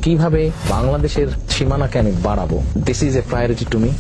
কিভাবে বাংলাদেশের সীমানাকে আমি বাড়াবো, this is a priority to me.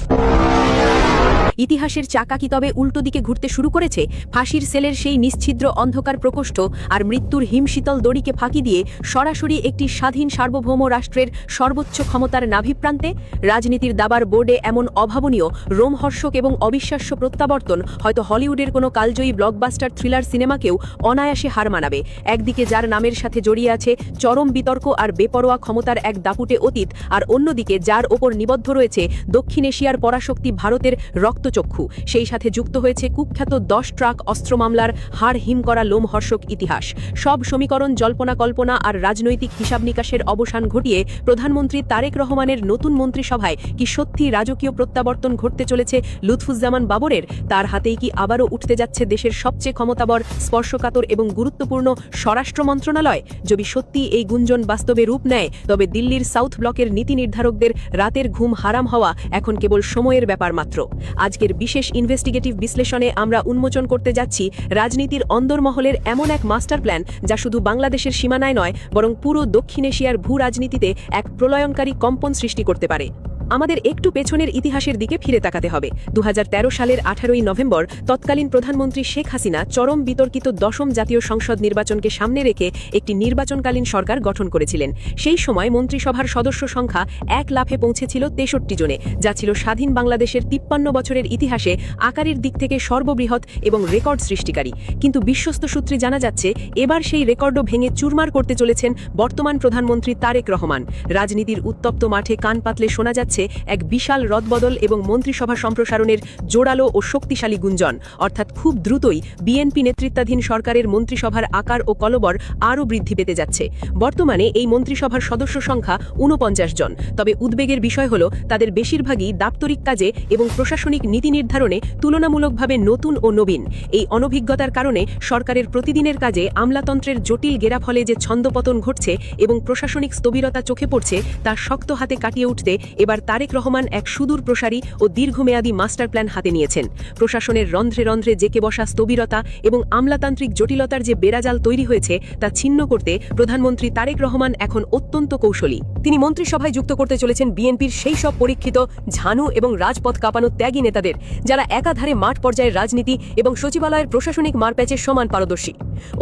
ইতিহাসের চাকা কি তবে উল্টো দিকে ঘুরতে শুরু করেছে? ফাঁসির সেলের সেই নিশ্ছিদ্র অন্ধকার প্রকোষ্ঠ আর মৃত্যুর হিমশীতল দড়িকে ফাঁকি দিয়ে সরাসরি একটি স্বাধীন সার্বভৌম রাষ্ট্রের সর্বোচ্চ ক্ষমতার নাভিপ্রান্তে রাজনীতির দাবার বোর্ডে এমন অভাবনীয়, রোমহর্ষক এবং অবিশ্বাস্য প্রত্যাবর্তন হয়তো হলিউডের কোনো কালজয়ী ব্লকবাস্টার থ্রিলার সিনেমাকেও অনায়াসে হার মানাবে। একদিকে যার নামের সাথে জড়িয়ে আছে চরম বিতর্ক আর বেপরোয়া ক্ষমতার এক দাপুটে অতীত, আর অন্যদিকে যার ওপর নিবদ্ধ রয়েছে দক্ষিণ এশিয়ার পরাশক্তি ভারতের রক্তচক্ষু, সেই সাথে যুক্ত হয়েছে কুখ্যাত 10 ট্রাক অস্ত্র মামলার হাড় হিম করা লোমহর্ষক ইতিহাস। সব সমীকরণ, জল্পনা কল্পনা আর রাজনৈতিক হিসাব নিকাশের অবসান ঘটিয়ে প্রধানমন্ত্রী তারেক রহমানের নতুন মন্ত্রিসভায় কি সত্যি রাজকীয় প্রত্যাবর্তন ঘটতে চলেছে লুৎফুজ্জামান বাবরের? তার হাতেই কি আবারও উঠতে যাচ্ছে দেশের সবচেয়ে ক্ষমতাবর, স্পর্শকাতর এবং গুরুত্বপূর্ণ স্বরাষ্ট্র মন্ত্রণালয়? যদি সত্যি এই গুঞ্জন বাস্তবে রূপ নেয়, তবে দিল্লির সাউথ ব্লকের নীতি নির্ধারকদের রাতের ঘুম হারাম হওয়া এখন কেবল সময়ের ব্যাপার মাত্র। আজকের বিশেষ ইনভেস্টিগেটিভ বিশ্লেষণে আমরা উন্মোচন করতে যাচ্ছি রাজনীতির অন্দরমহলের এমন এক মাস্টার প্ল্যান, যা শুধু বাংলাদেশের সীমানায় নয়, বরং পুরো দক্ষিণ এশিয়ার ভূ রাজনীতিতে এক প্রলয়ঙ্কারী কম্পন সৃষ্টি করতে পারে। আমাদের একটু পেছনের ইতিহাসের দিকে ফিরে তাকাতে হবে। 2013 সালের 18ই নভেম্বর তৎকালীন প্রধানমন্ত্রী শেখ হাসিনা চরম বিতর্কিত 10ম জাতীয় সংসদ নির্বাচনকে সামনে রেখে একটি নির্বাচনকালীন সরকার গঠন করেছিলেন। সেই সময় মন্ত্রিসভার সদস্য সংখ্যা 1 লাফে পৌঁছেছিল 63 জনে, যা ছিল স্বাধীন বাংলাদেশের 53 বছরের ইতিহাসে আকারের দিক থেকে সর্ববৃহৎ এবং রেকর্ড সৃষ্টিকারী। কিন্তু বিশ্বস্ত সূত্রে জানা যাচ্ছে, এবার সেই রেকর্ডও ভেঙে চুরমার করতে চলেছেন বর্তমান প্রধানমন্ত্রী তারেক রহমান। রাজনীতির উত্তপ্ত মাঠে কান পাতলে শোনা যাচ্ছে এক বিশাল রদবদল এবং মন্ত্রিসভা সম্প্রসারণের জোরালো ও শক্তিশালী গুঞ্জন। অর্থাৎ খুব দ্রুতই বিএনপি নেতৃত্বাধীন সরকারের মন্ত্রিসভার আকার ও কলবর আরও বৃদ্ধি পেতে যাচ্ছে। বর্তমানে এই মন্ত্রিসভার সদস্য সংখ্যা 49 জন। তবে উদ্বেগের বিষয় হল, তাদের বেশিরভাগই দাপ্তরিক কাজে এবং প্রশাসনিক নীতি নির্ধারণে তুলনামূলকভাবে নতুন ও নবীন। এই অনভিজ্ঞতার কারণে সরকারের প্রতিদিনের কাজে আমলাতন্ত্রের জটিল গেরাফলে যে ছন্দপতন ঘটছে এবং প্রশাসনিক স্থবিরতা চোখে পড়ছে, তা শক্ত হাতে কাটিয়ে উঠতে এবার তারেক রহমান এক সুদূর প্রসারী ও দীর্ঘমেয়াদী মাস্টার প্ল্যান হাতে নিয়েছেন। প্রশাসনের রন্ধ্রে রন্ধ্রে জেকে বসা স্থবিরতা এবং আমলাতান্ত্রিক জটিলতার যে বেড়াজাল তৈরি হয়েছে, তা ছিন্ন করতে প্রধানমন্ত্রী তারেক রহমান এখন অত্যন্ত কৌশলী। তিনি মন্ত্রিসভায় যুক্ত করতে চলেছেন বিএনপির সেই সব পরীক্ষিত, ঝানু এবং রাজপথ কাঁপানো ত্যাগী নেতাদের, যারা একাধারে মাঠ পর্যায়ের রাজনীতি এবং সচিবালয়ের প্রশাসনিক মারপ্যাচের সমান পারদর্শী।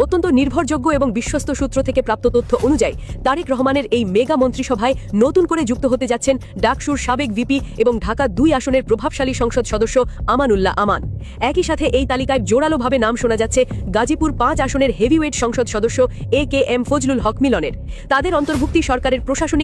অত্যন্ত নির্ভরযোগ্য এবং বিশ্বস্ত সূত্র থেকে প্রাপ্ত তথ্য অনুযায়ী তারেক রহমানের এই মেগা মন্ত্রিসভায় নতুন করে যুক্ত হতে যাচ্ছেন ডাকসুর সাবেক ভিপি এবং ঢাকা 2 আসনের প্রভাবশালী সংসদ সদস্য আমানুল্লাহ আমান। একই সাথে এই তালিকায় জোরালোভাবে নাম শোনা যাচ্ছে গাজীপুর 5 আসনের হেভিওয়েট সংসদ সদস্য AKM ফজলুল হক মিলনের। তাদের অন্তর্ভুক্তি সরকারের প্রশাসনিক